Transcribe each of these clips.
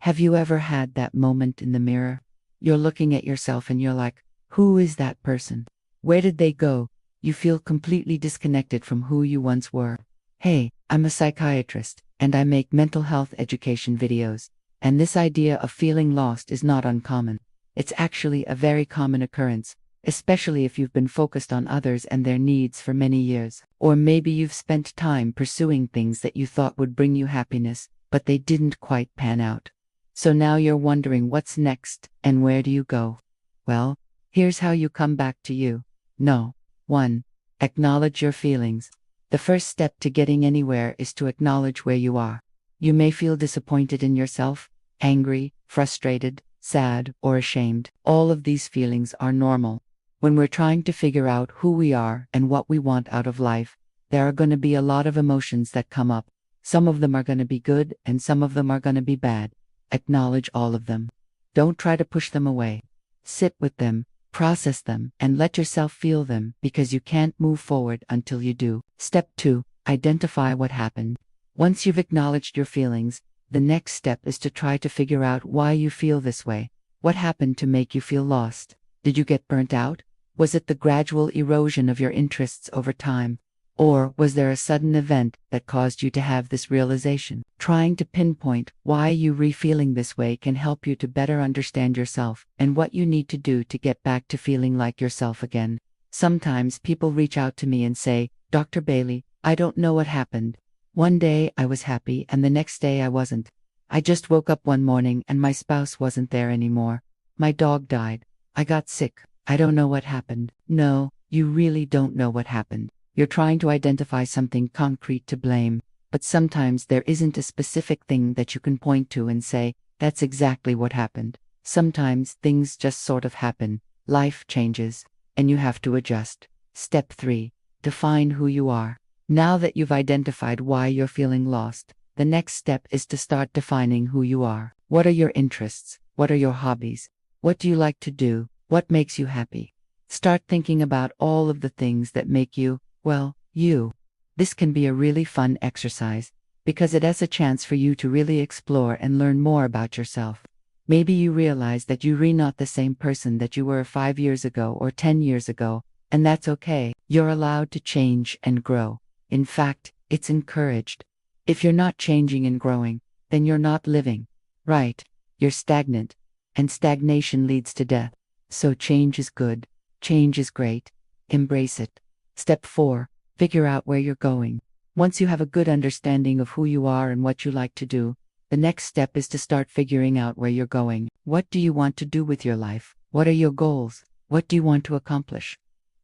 Have you ever had that moment in the mirror? You're looking at yourself and you're like, who is that person? Where did they go? You feel completely disconnected from who you once were. Hey, I'm a psychiatrist, and I make mental health education videos. And this idea of feeling lost is not uncommon. It's actually a very common occurrence, especially if you've been focused on others and their needs for many years. Or maybe you've spent time pursuing things that you thought would bring you happiness, but they didn't quite pan out. So now you're wondering what's next and where do you go? Well, here's how you come back to you. No. 1. Acknowledge your feelings. The first step to getting anywhere is to acknowledge where you are. You may feel disappointed in yourself, angry, frustrated, sad, or ashamed. All of these feelings are normal. When we're trying to figure out who we are and what we want out of life, there are going to be a lot of emotions that come up. Some of them are going to be good and some of them are going to be bad. Acknowledge all of them. Don't try to push them away. Sit with them, process them, and let yourself feel them because you can't move forward until you do. Step 2. Identify what happened. Once you've acknowledged your feelings, the next step is to try to figure out why you feel this way. What happened to make you feel lost? Did you get burnt out? Was it the gradual erosion of your interests over time? Or was there a sudden event that caused you to have this realization? Trying to pinpoint why you're feeling this way can help you to better understand yourself and what you need to do to get back to feeling like yourself again. Sometimes people reach out to me and say, Dr. Bailey, I don't know what happened. One day I was happy and the next day I wasn't. I just woke up one morning and my spouse wasn't there anymore. My dog died. I got sick. I don't know what happened. No, you really don't know what happened. You're trying to identify something concrete to blame, but sometimes there isn't a specific thing that you can point to and say, that's exactly what happened. Sometimes things just sort of happen, life changes, and you have to adjust. Step 3. Define who you are. Now that you've identified why you're feeling lost, the next step is to start defining who you are. What are your interests? What are your hobbies? What do you like to do? What makes you happy? Start thinking about all of the things that make you, well, you. This can be a really fun exercise because it has a chance for you to really explore and learn more about yourself. Maybe you realize that you're not the same person that you were 5 years ago or 10 years ago, and that's okay. You're allowed to change and grow. In fact, it's encouraged. If you're not changing and growing, then you're not living. Right? You're stagnant. And stagnation leads to death. So change is good. Change is great. Embrace it. Step 4. Figure out where you're going. Once you have a good understanding of who you are and what you like to do, the next step is to start figuring out where you're going. What do you want to do with your life? What are your goals? What do you want to accomplish?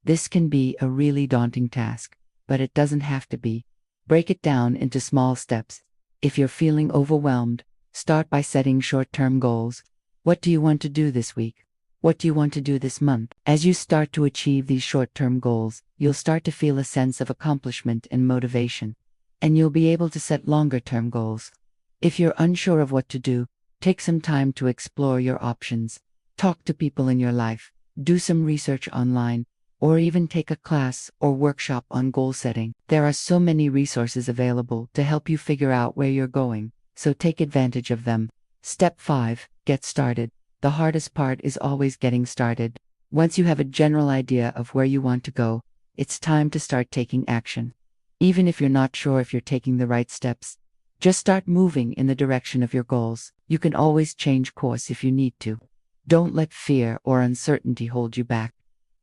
This can be a really daunting task, but it doesn't have to be. Break it down into small steps. If you're feeling overwhelmed, start by setting short-term goals. What do you want to do this week? What do you want to do this month? As you start to achieve these short-term goals, you'll start to feel a sense of accomplishment and motivation, and you'll be able to set longer-term goals. If you're unsure of what to do, take some time to explore your options. Talk to people in your life, do some research online, or even take a class or workshop on goal setting. There are so many resources available to help you figure out where you're going, so take advantage of them. Step 5. Get started. The hardest part is always getting started. Once you have a general idea of where you want to go, it's time to start taking action. Even if you're not sure if you're taking the right steps, just start moving in the direction of your goals. You can always change course if you need to. Don't let fear or uncertainty hold you back.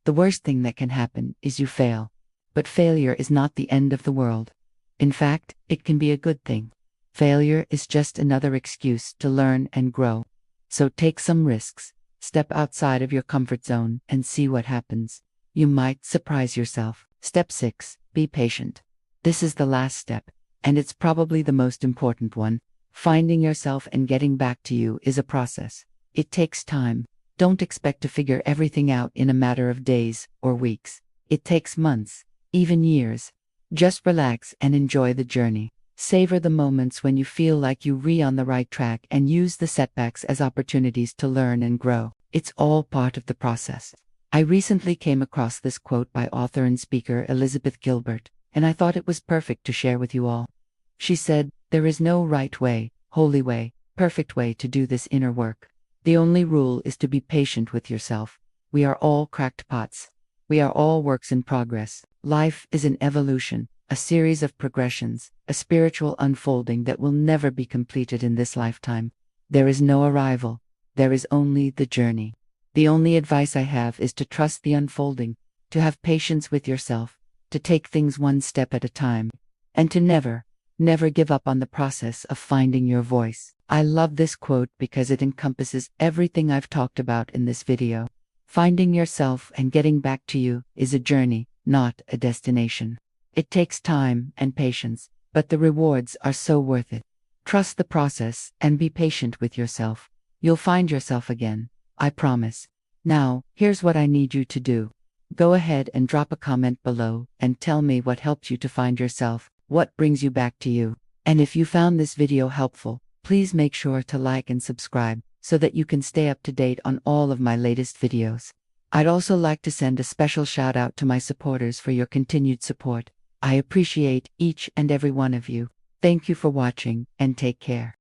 The worst thing that can happen is you fail. But failure is not the end of the world. In fact, it can be a good thing. Failure is just another excuse to learn and grow. So take some risks, step outside of your comfort zone, and see what happens. You might surprise yourself. Step 6. Be patient. This is the last step, and it's probably the most important one. Finding yourself and getting back to you is a process. It takes time. Don't expect to figure everything out in a matter of days or weeks. It takes months, even years. Just relax and enjoy the journey. Savor the moments when you feel like you're on the right track and use the setbacks as opportunities to learn and grow. It's all part of the process. I recently came across this quote by author and speaker Elizabeth Gilbert, and I thought it was perfect to share with you all. She said, "There is no right way, holy way, perfect way to do this inner work. The only rule is to be patient with yourself. We are all cracked pots. We are all works in progress. Life is an evolution, a series of progressions, a spiritual unfolding that will never be completed in this lifetime. There is no arrival. There is only the journey. The only advice I have is to trust the unfolding, to have patience with yourself, to take things one step at a time, and to never give up on the process of finding your voice. I love this quote because it encompasses everything I've talked about in this video. Finding yourself and getting back to you is a journey, not a destination. It takes time and patience, but the rewards are so worth it. Trust the process and be patient with yourself. You'll find yourself again, I promise. Now, here's what I need you to do. Go ahead and drop a comment below and tell me what helped you to find yourself, what brings you back to you. And if you found this video helpful, please make sure to like and subscribe so that you can stay up to date on all of my latest videos. I'd also like to send a special shout out to my supporters for your continued support. I appreciate each and every one of you. Thank you for watching and take care.